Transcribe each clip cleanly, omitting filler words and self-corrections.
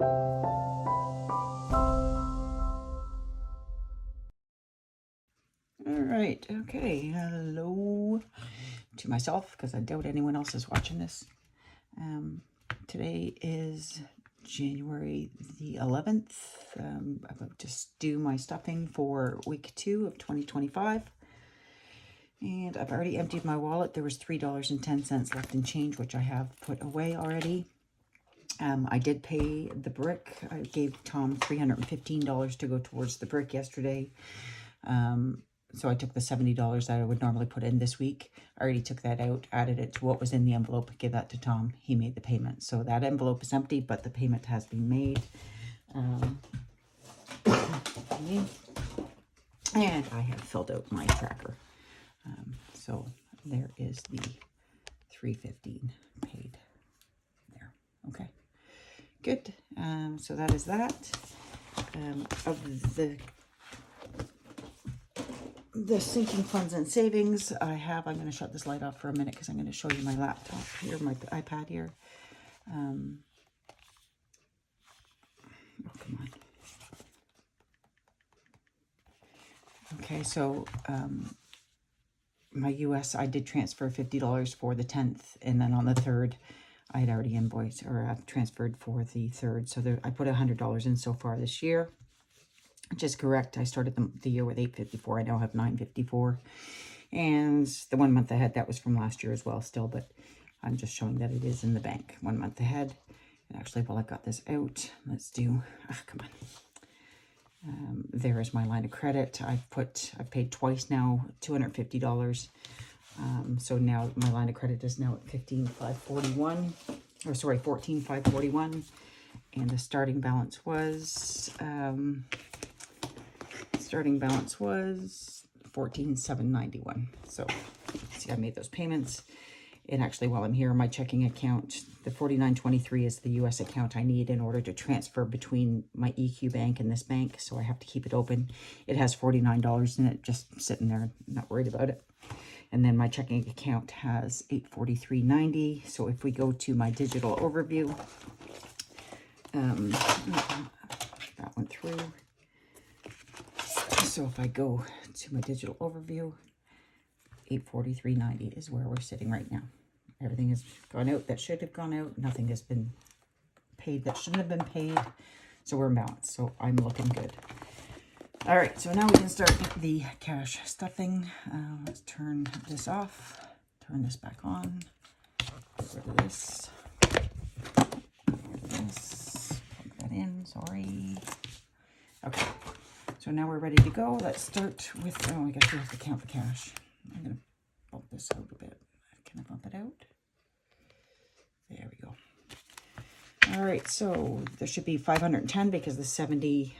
All right, okay, hello to myself, because I doubt anyone else is watching this. Today is January the 11th. I'm about to do my stuffing for week 2 of 2025. And I've already emptied my wallet. There was $3.10 left in change, which I have put away already. I did pay the brick. I gave Tom $315 to go towards the brick yesterday. So I took the $70 that I would normally put in this week. I already took that out, added it to what was in the envelope, give that to Tom. He made the payment. So that envelope is empty, but the payment has been made. And I have filled out my tracker. So there is the $315 paid there. Okay, good. So that is that. Of the sinking funds and savings I'm going to shut this light off for a minute because I'm going to show you my laptop here, my iPad here. Oh, come on. Okay, so my US, I did transfer $50 for the 10th, and then on the 3rd, I had already invoiced, or transferred for the 3rd. So there, I put $100 in so far this year, which is correct. I started the year with $854. I now have $954. And the 1 month ahead, that was from last year as well still, but I'm just showing that it is in the bank 1 month ahead. And actually, while I've got this out, let's do, come on. There is my line of credit. I've paid twice now, $250. So now my line of credit is now at $15,541, or sorry, $14,541. And the starting balance was, $14,791. So see, I made those payments. And actually, while I'm here, my checking account, the $49.23 is the US account I need in order to transfer between my EQ bank and this bank. So I have to keep it open. It has $49 in it, just sitting there, not worried about it. And then my checking account has $843.90. So if we go to my digital overview, that went through. So if I go to my digital overview, $843.90 is where we're sitting right now. Everything has gone out that should have gone out. Nothing has been paid that shouldn't have been paid. So we're in balance. So I'm looking good. All right, so now we can start the cash stuffing. Let's turn this off. Turn this back on. Get rid of this. Get rid of this. Plug that in. Sorry. Okay. So now we're ready to go. Let's start with, oh, I guess we have to count the cash. I'm going to bump this out a bit. Can I bump it out? There we go. All right, so there should be 510 because the 70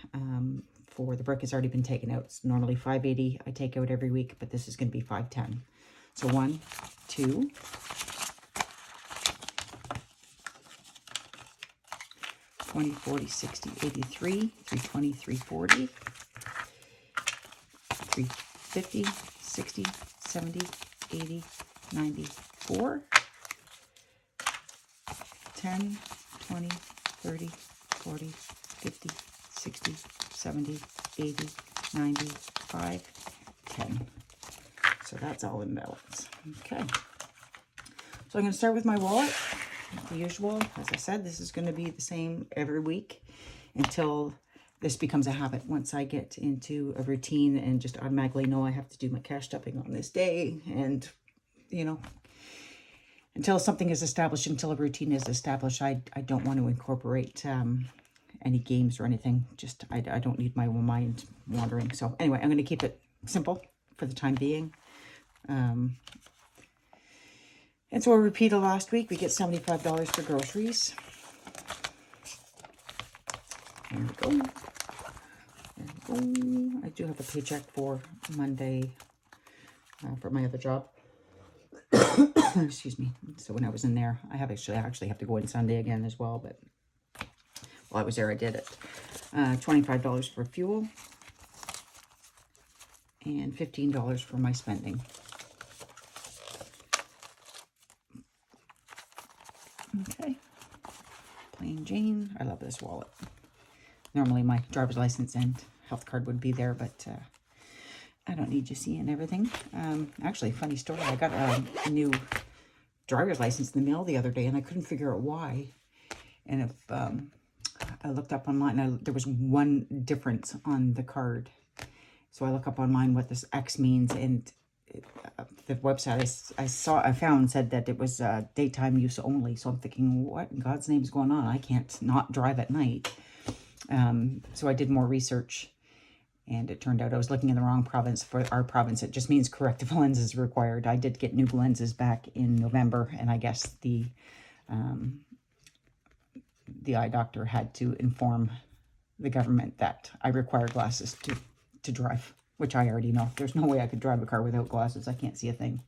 for the brick has already been taken out. It's normally 580 I take out every week, but this is going to be 510. So 1, 2, 20, 40, 60, 83, 320, 340, 350, 60, 70, 80, 94, 10, 20, 30, 40, 50, 60, 70, 80, 95, 10. So that's all in balance. Okay. So I'm going to start with my wallet. The usual, as I said, this is going to be the same every week until this becomes a habit. Once I get into a routine and just automatically know I have to do my cash stuffing on this day, and you know, until something is established, until a routine is established, I don't want to incorporate any games or anything. Just I don't need my mind wandering. So anyway, I'm going to keep it simple for the time being. And so a repeat of last week, we get $75 for groceries. There we go. There we go. I do have a paycheck for Monday for my other job. Excuse me. So when I was in there, I actually have to go in Sunday again as well, but while I was there, I did it. $25 for fuel and $15 for my spending. Okay. Plain Jane. I love this wallet. Normally my driver's license and health card would be there, but I don't need you seeing everything. Actually, funny story. I got a new driver's license in the mail the other day, and I couldn't figure out why. And if I looked up online, there was one difference on the card. So I look up online what this X means, and the website I found said that it was daytime use only. So I'm thinking, what in God's name is going on? I can't not drive at night. So I did more research, and it turned out I was looking in the wrong province. For our province, it just means corrective lenses required. I did get new lenses back in November, and I guess the eye doctor had to inform the government that I require glasses to drive, which I already know. There's no way I could drive a car without glasses. I can't see a thing.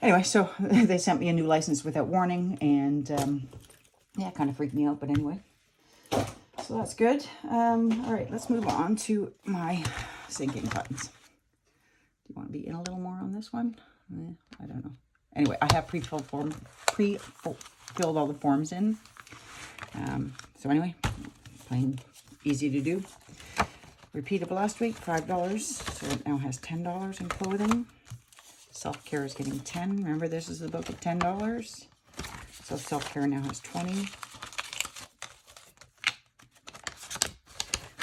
Anyway, so they sent me a new license without warning, and yeah, it kind of freaked me out, but anyway. So that's good. All right, let's move on to my sinking funds. Do you want to be in a little more on this one? I don't know. Anyway, I have pre-filled all the forms in. So anyway, plain easy to do. Repeat of last week, $5. So it now has $10 in clothing. Self-care is getting 10. Remember, this is the book of $10. So self-care now has 20.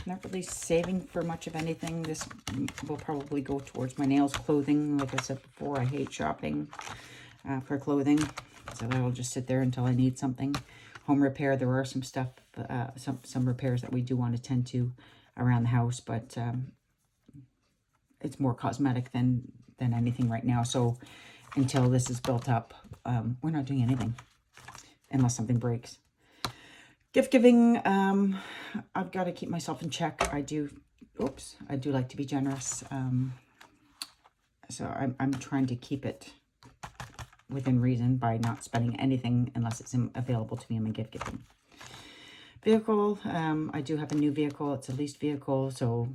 Not really saving for much of anything. This will probably go towards my nails, clothing. Like I said before, I hate shopping for clothing. So that'll just sit there until I need something. Home repair, there are some stuff, some repairs that we do want to tend to around the house, but it's more cosmetic than anything right now. So until this is built up, we're not doing anything unless something breaks. Gift giving, I've got to keep myself in check. I do like to be generous. So I'm trying to keep it within reason by not spending anything unless it's available to me in my gift giving. Vehicle, I do have a new vehicle. It's a leased vehicle, so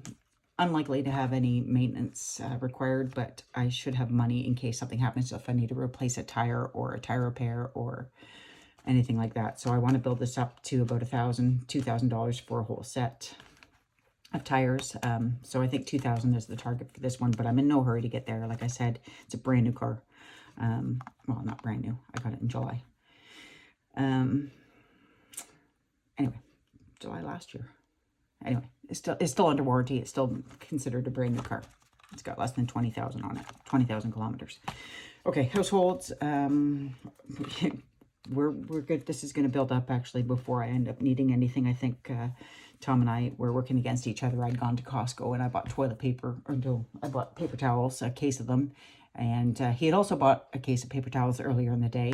unlikely to have any maintenance required, but I should have money in case something happens. So if I need to replace a tire or a tire repair or anything like that. So I want to build this up to about $2,000 for a whole set of tires. So I think 2,000 is the target for this one, but I'm in no hurry to get there. Like I said, it's a brand new car. Well, not brand new. I got it in July. Anyway, July last year. Anyway, it's still under warranty. It's still considered a brand new car. It's got less than 20,000 on it, 20,000 kilometers. Okay, households. We're good. This is going to build up actually before I end up needing anything. I think Tom and I were working against each other. I'd gone to Costco and I bought toilet paper, or no, I bought paper towels, a case of them. And he had also bought a case of paper towels earlier in the day.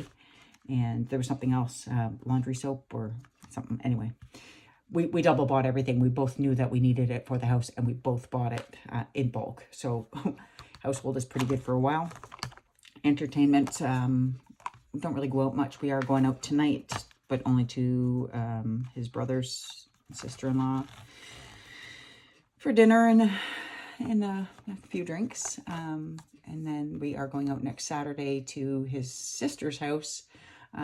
And there was something else, laundry soap or something. Anyway, we double bought everything. We both knew that we needed it for the house, and we both bought it in bulk. So household is pretty good for a while. Entertainment, don't really go out much. We are going out tonight, but only to his brother's sister-in-law for dinner and a few drinks. And then we are going out next Saturday to his sister's house.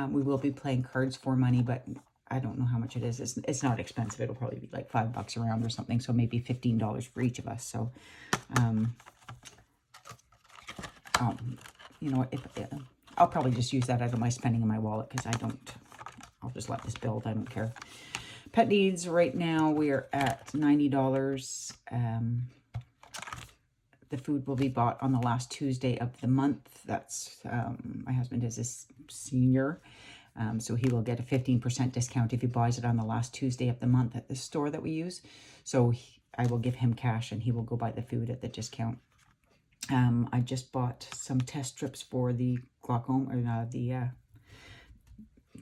We will be playing cards for money, but I don't know how much it is. It's not expensive. It'll probably be like $5 a round or something. So maybe $15 for each of us. So, you know, I'll probably just use that out of my spending in my wallet because I'll just let this build. I don't care. Pet needs right now, we are at $90. The food will be bought on the last Tuesday of the month. That's, my husband is a senior, so he will get a 15% discount if he buys it on the last Tuesday of the month at the store that we use. So I will give him cash and he will go buy the food at the discount. I just bought some test strips for the glaucoma, or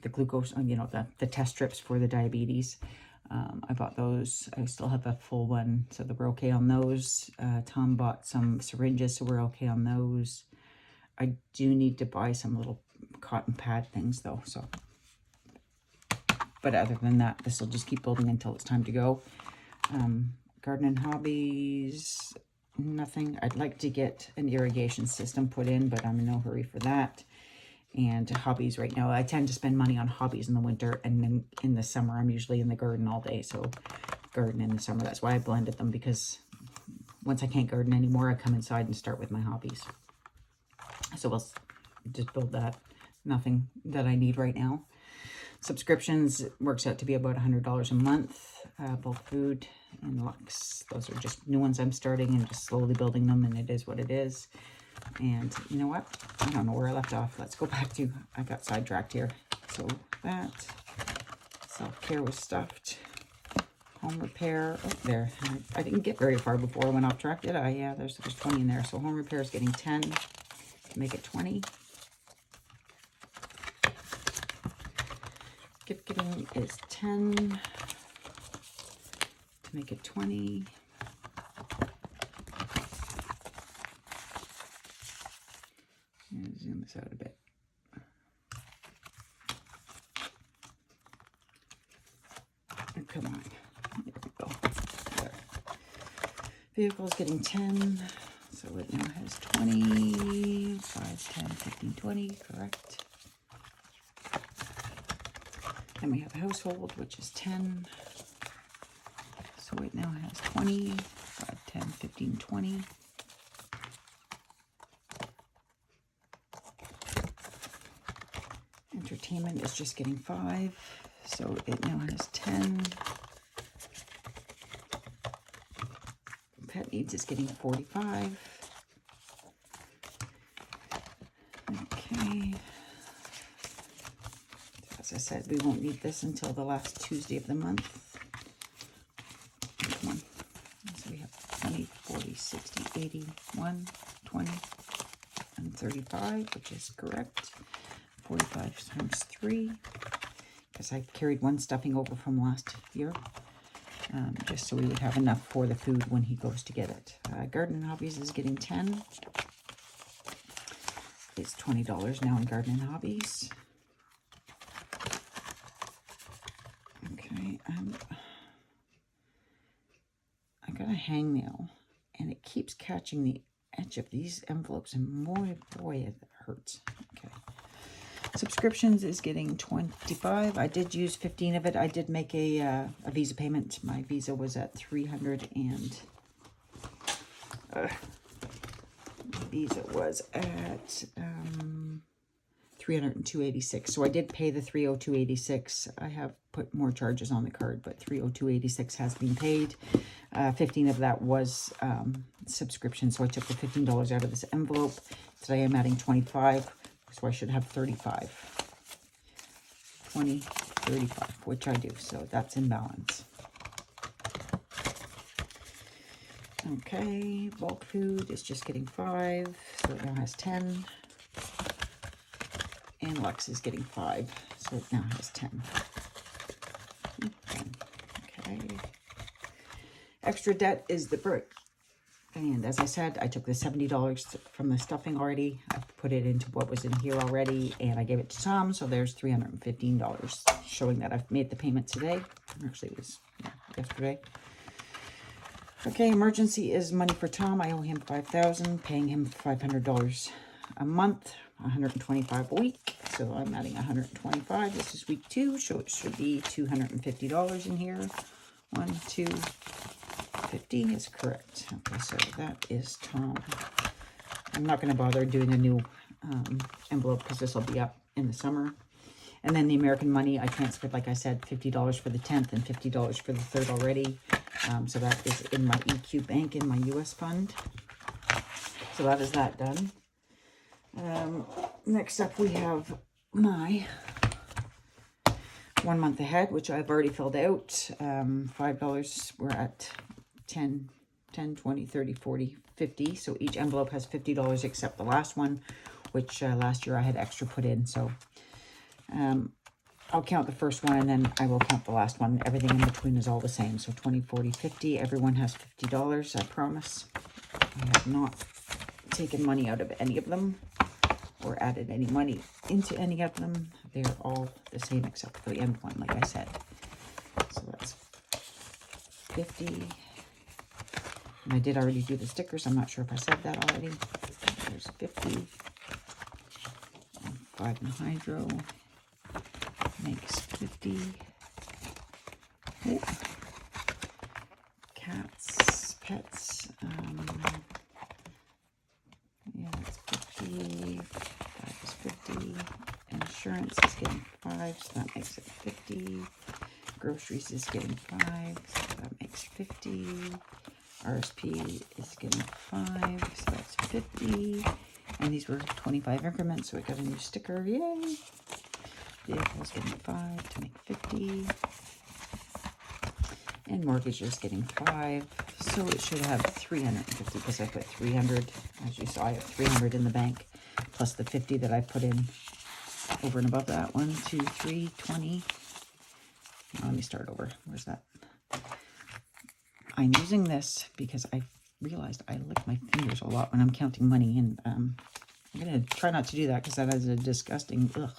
the glucose, you know, the test strips for the diabetes. I bought those. I still have a full one, so that we're okay on those. Tom bought some syringes, so we're okay on those. I do need to buy some little cotton pad things, though. So, but other than that, this will just keep building until it's time to go. Garden and hobbies, nothing. I'd like to get an irrigation system put in, but I'm in no hurry for that. and hobbies right now. I tend to spend money on hobbies in the winter, and then in the summer, I'm usually in the garden all day. So garden in the summer, that's why I blended them, because once I can't garden anymore, I come inside and start with my hobbies. So we'll just build that. Nothing that I need right now. Subscriptions works out to be about $100 a month. Bulk Food and Lux. Those are just new ones I'm starting and just slowly building them, and it is what it is. And you know what? I don't know where I left off. Let's go back to, I got sidetracked here. So that, self-care was stuffed. Home repair, oh, there. I didn't get very far before I went off track, did I? Yeah, there's 20 in there. So home repair is getting 10 to make it 20. Gift giving is 10 to make it 20. Zoom this out a bit. Oh, come on. There we go. There. Vehicles getting 10. So it now has 20. 5, 10, 15, 20. Correct. Then we have household, which is 10. So it now has 20. 5, 10, 15, 20. Entertainment is just getting 5, so it now has 10. Pet needs is getting 45. Okay. As I said, we won't need this until the last Tuesday of the month. Come on. So we have 20, 40, 60, 80, 1, 20, and 35, which is correct. 45 times 3, because I carried one stuffing over from last year, just so we would have enough for the food when he goes to get it. Garden and Hobbies is getting 10. It's $20 now in Garden and Hobbies. Okay, I got a hangnail, and it keeps catching the edge of these envelopes, and boy, it hurts. Okay. Subscriptions is getting 25. I did use 15 of it. I did make a Visa payment. My Visa was at 300 and Visa was at 302.86. So I did pay the 302.86. I have put more charges on the card, but 302.86 has been paid. 15 of that was subscription, so I took the $15 out of this envelope. Today I'm adding 25. So I should have 35, 20, 35, which I do. So that's in balance. Okay, Bulk Food is just getting 5. So it now has 10. And Lux is getting 5. So it now has 10. Okay. Extra debt is the brick. And as I said, I took the $70 from the stuffing already. I put it into what was in here already, and I gave it to Tom. So there's $315, showing that I've made the payment today. Actually, it was yesterday. Okay, emergency is money for Tom. I owe him $5,000, paying him $500 a month, $125 a week. So I'm adding $125. This is week 2, so it should be $250 in here. 1, 2, 50 is correct. Okay, so that is Tom. I'm not going to bother doing a new envelope because this will be up in the summer. And then the American money, I transferred, like I said, $50 for the 10th and $50 for the 3rd already. So that is in my EQ bank, in my US fund. So that is that done. Next up, we have my 1 month ahead, which I've already filled out. $5, we're at 10, 20, 30, 40, 50. So each envelope has $50 except the last one, which last year I had extra put in. So I'll count the first one and then I will count the last one. Everything in between is all the same. So 20, 40, 50. Everyone has $50, I promise. I have not taken money out of any of them or added any money into any of them. They're all the same except for the end one, like I said. So that's 50. And I did already do the stickers. I'm not sure if I said that already. There's 50. And 5 in hydro. Makes 50. Oh. Cats, pets. Yeah, that's 50. 5 is 50. Insurance is getting 5, so that makes it 50. Groceries is getting 5, so that makes 50. RSP is getting 5, so that's 50. And these were 25 increments, so I got a new sticker. Yay! Vehicles getting 5 to make 50. And mortgage is getting 5, so it should have 350 because I put 300. As you saw, I have 300 in the bank, plus the 50 that I put in over and above that. 1, 2, 3, 20. Let me start over. Where's that? I'm using this because I realized I lick my fingers a lot when I'm counting money, and I'm going to try not to do that because that is a disgusting, ugh.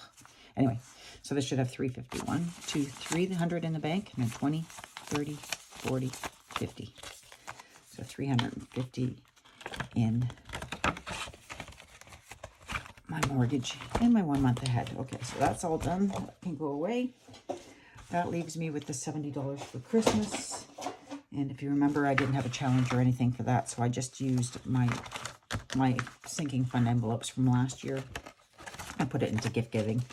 Anyway, so this should have 350. 1, 2, 300 in the bank, and then 20, 30, 40, 50. So 350 in my mortgage and my 1 month ahead. Okay, so that's all done. That can go away. That leaves me with the $70 for Christmas. And if you remember, I didn't have a challenge or anything for that, so I just used my sinking fund envelopes from last year. I put it into gift giving.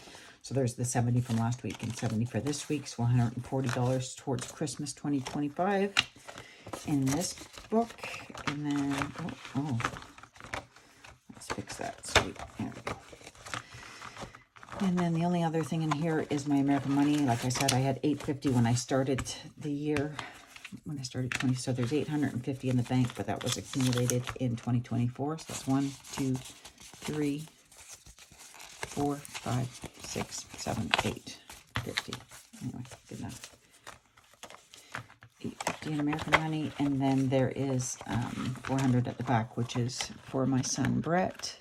So there's the 70 from last week and 70 for this week, so $140 towards Christmas 2025 in this book. And then, let's fix that. Sweet, there we go. And then the only other thing in here is my American money. Like I said, I had $850 when I started the year. When I started 20, so there's $850 in the bank, but that was accumulated in 2024. So that's 1, 2, 3, 4, 5, 6, 7, 8, 50. Anyway, good enough. $850 in American money, and then there is $400 at the back, which is for my son Brett.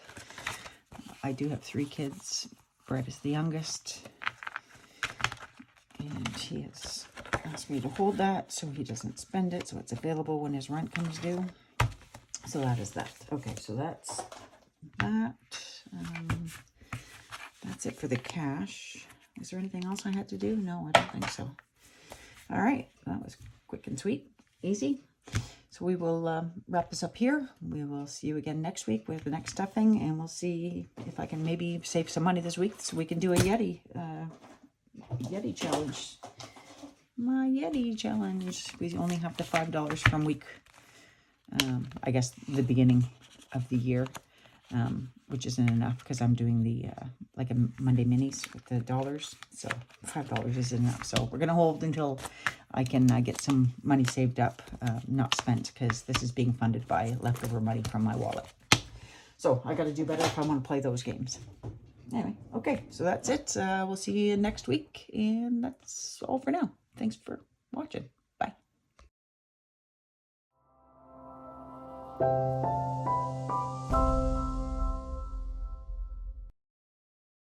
I do have 3 kids. Brett is the youngest, and he has asked me to hold that so he doesn't spend it, so it's available when his rent comes due. So that is that. Okay, so that's that. That's it for the cash. Is there anything else I had to do? No, I don't think so. All right, that was quick and sweet, easy. So we will wrap this up here. We will see you again next week with the next stuffing, and we'll see if I can maybe save some money this week so we can do a Yeti challenge. My Yeti challenge. We only have the $5 from week, I guess, the beginning of the year, which isn't enough because I'm doing the like a Monday minis with the dollars. So $5 isn't enough. So we're gonna hold until I can get some money saved up, not spent, because this is being funded by leftover money from my wallet. So I got to do better if I want to play those games. Anyway, okay, so that's it. We'll see you next week, and that's all for now. Thanks for watching. Bye.